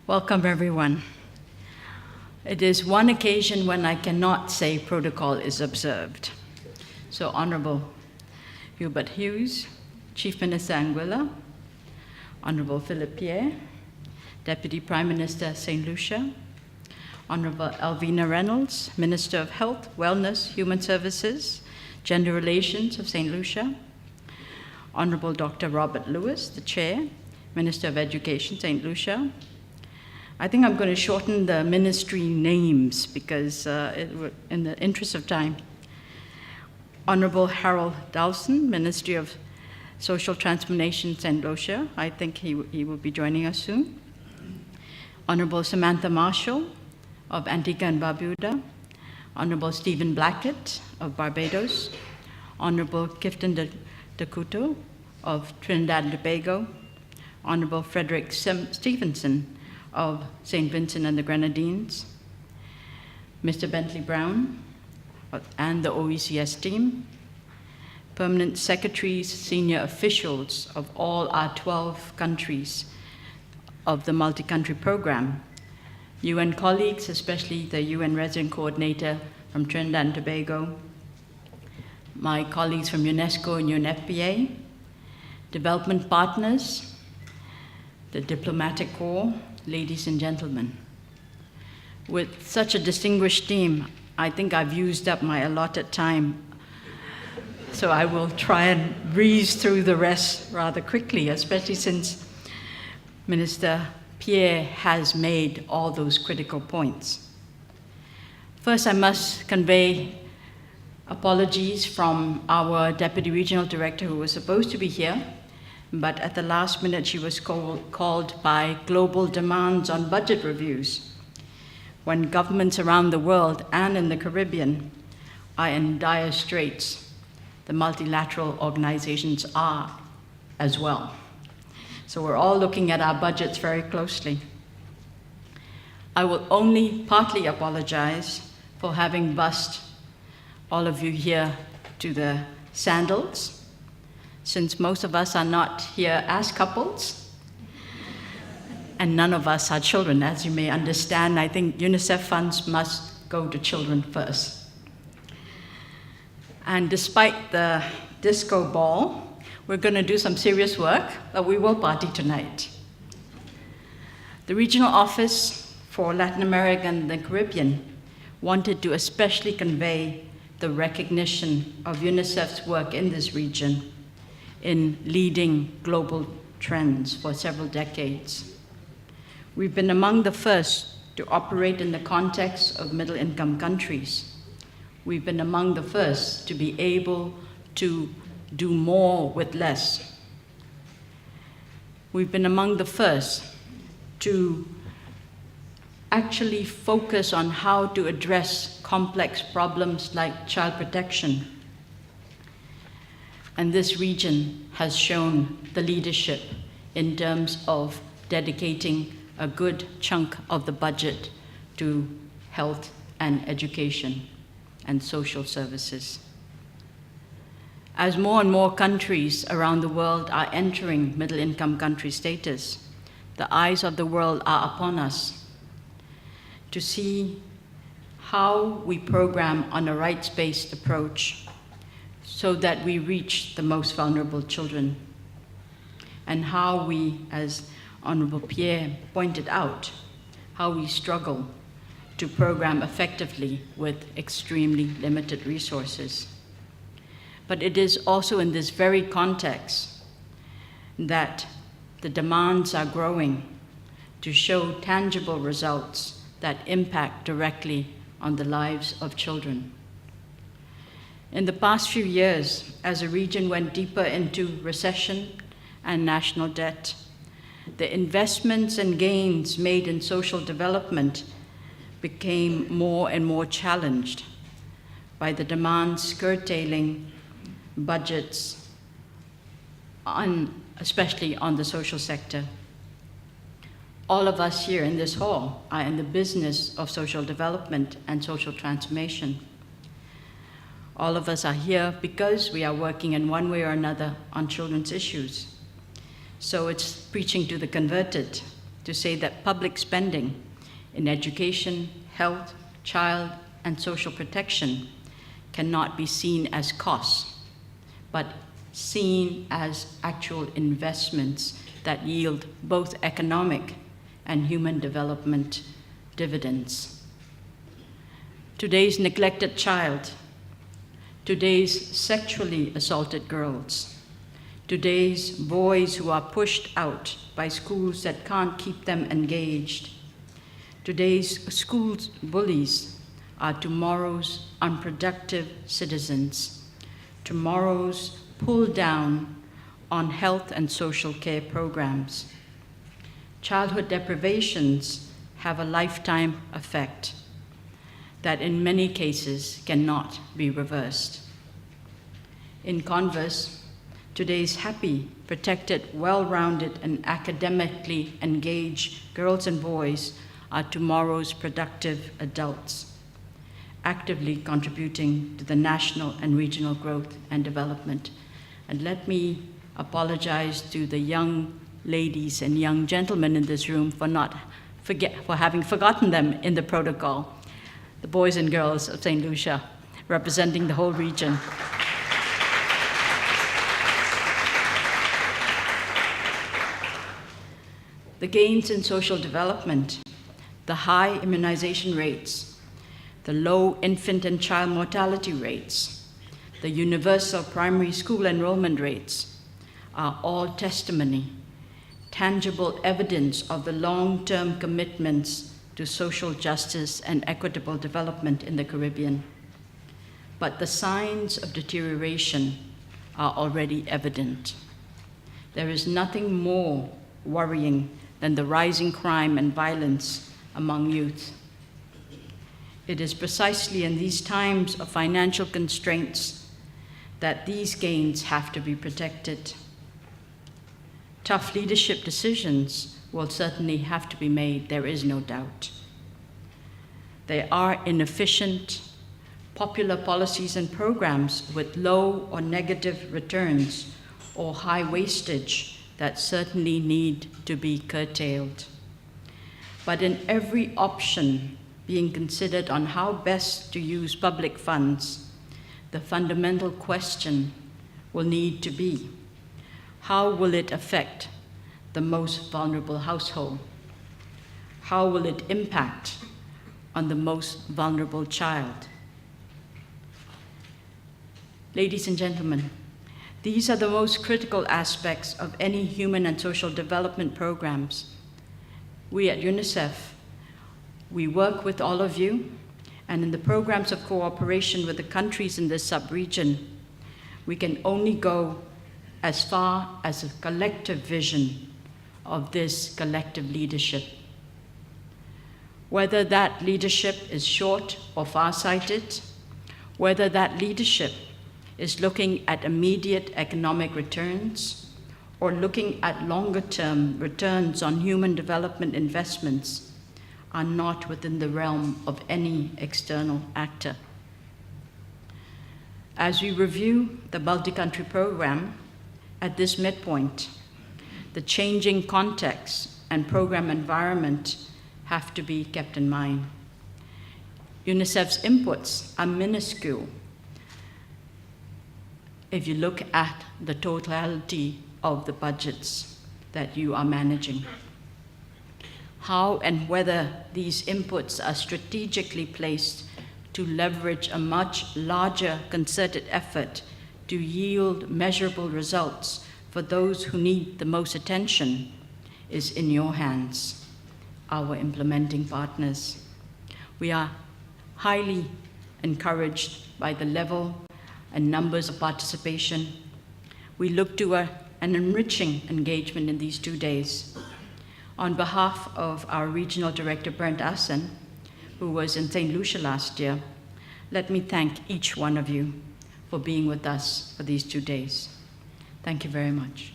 Welcome, everyone. It is one occasion when I cannot say protocol is observed. So, Honorable Hubert Hughes, Chief Minister Anguilla, Honorable Philip Pierre, Deputy Prime Minister St. Lucia, Honorable Alvina Reynolds, Minister of Health, Wellness, Human Services, Gender Relations of St. Lucia, Honorable Dr. Robert Lewis, the Chair, Minister of Education, St. Lucia. I think I'm going to shorten the ministry names because in the interest of time. Honorable Harold Dawson, Ministry of Social Transformation, St. Lucia. I think he will be joining us soon. Honorable Samantha Marshall of Antigua and Barbuda. Honorable Stephen Blackett of Barbados. Honorable Kifton Dakuto of Trinidad and Tobago. Honorable Frederick Stevenson of St. Vincent and the Grenadines, Mr. Bentley Brown and the OECS team, permanent secretaries, senior officials of all our 12 countries of the multi-country program, UN colleagues, especially the UN resident coordinator from Trinidad and Tobago, my colleagues from UNESCO and UNFPA, development partners, the diplomatic corps, ladies and gentlemen. With such a distinguished team, I think I've used up my allotted time, so I will try and breeze through the rest rather quickly, especially since Minister Pierre has made all those critical points. First, I must convey apologies from our Deputy Regional Director who was supposed to be here, but at the last minute she was called by global demands on budget reviews. When governments around the world and in the Caribbean are in dire straits, the multilateral organizations are as well. So we're all looking at our budgets very closely. I will only partly apologize for having bussed all of you here to the sandals, since most of us are not here as couples, and none of us are children. As you may understand, I think UNICEF funds must go to children first. And despite the disco ball, we're going to do some serious work, but we will party tonight. The Regional Office for Latin America and the Caribbean wanted to especially convey the recognition of UNICEF's work in this region in leading global trends for several decades. We've been among the first to operate in the context of middle-income countries. We've been among the first to be able to do more with less. We've been among the first to actually focus on how to address complex problems like child protection. And this region has shown the leadership in terms of dedicating a good chunk of the budget to health and education and social services. As more and more countries around the world are entering middle-income country status, the eyes of the world are upon us to see how we program on a rights-based approach so that we reach the most vulnerable children, and how we, as Honorable Pierre pointed out, how we struggle to program effectively with extremely limited resources. But it is also in this very context that the demands are growing to show tangible results that impact directly on the lives of children. In the past few years, as a region went deeper into recession and national debt, the investments and gains made in social development became more and more challenged by the demands curtailing budgets, especially on the social sector. All of us here in this hall are in the business of social development and social transformation. All of us are here because we are working in one way or another on children's issues. So it's preaching to the converted to say that public spending in education, health, child, and social protection cannot be seen as costs, but seen as actual investments that yield both economic and human development dividends. Today's neglected child, today's sexually assaulted girls, today's boys who are pushed out by schools that can't keep them engaged, today's school bullies are tomorrow's unproductive citizens, tomorrow's pull down on health and social care programs. Childhood deprivations have a lifetime effect that in many cases cannot be reversed. In converse, today's happy, protected, well-rounded, and academically engaged girls and boys are tomorrow's productive adults, actively contributing to the national and regional growth and development. And let me apologize to the young ladies and young gentlemen in this room for having forgotten them in the protocol. The boys and girls of St. Lucia, representing the whole region. The gains in social development, the high immunization rates, the low infant and child mortality rates, the universal primary school enrollment rates are all testimony, tangible evidence of the long-term commitments to social justice and equitable development in the Caribbean. But the signs of deterioration are already evident. There is nothing more worrying than the rising crime and violence among youth. It is precisely in these times of financial constraints that these gains have to be protected. Tough leadership decisions will certainly have to be made, there is no doubt. There are inefficient, popular policies and programs with low or negative returns or high wastage that certainly need to be curtailed. But in every option being considered on how best to use public funds, the fundamental question will need to be, how will it affect the most vulnerable household? How will it impact on the most vulnerable child? Ladies and gentlemen, these are the most critical aspects of any human and social development programs. We at UNICEF, we work with all of you, and in the programs of cooperation with the countries in this sub-region, we can only go as far as a collective vision of this collective leadership. Whether that leadership is short or far-sighted, whether that leadership is looking at immediate economic returns or looking at longer-term returns on human development investments, are not within the realm of any external actor. As we review the multi-country program, at this midpoint, the changing context and program environment have to be kept in mind. UNICEF's inputs are minuscule if you look at the totality of the budgets that you are managing. How and whether these inputs are strategically placed to leverage a much larger concerted effort to yield measurable results for those who need the most attention is in your hands, our implementing partners. We are highly encouraged by the level and numbers of participation. We look to an enriching engagement in these 2 days. On behalf of our Regional Director, Bernd Assen, who was in St. Lucia last year, let me thank each one of you for being with us for these 2 days. Thank you very much.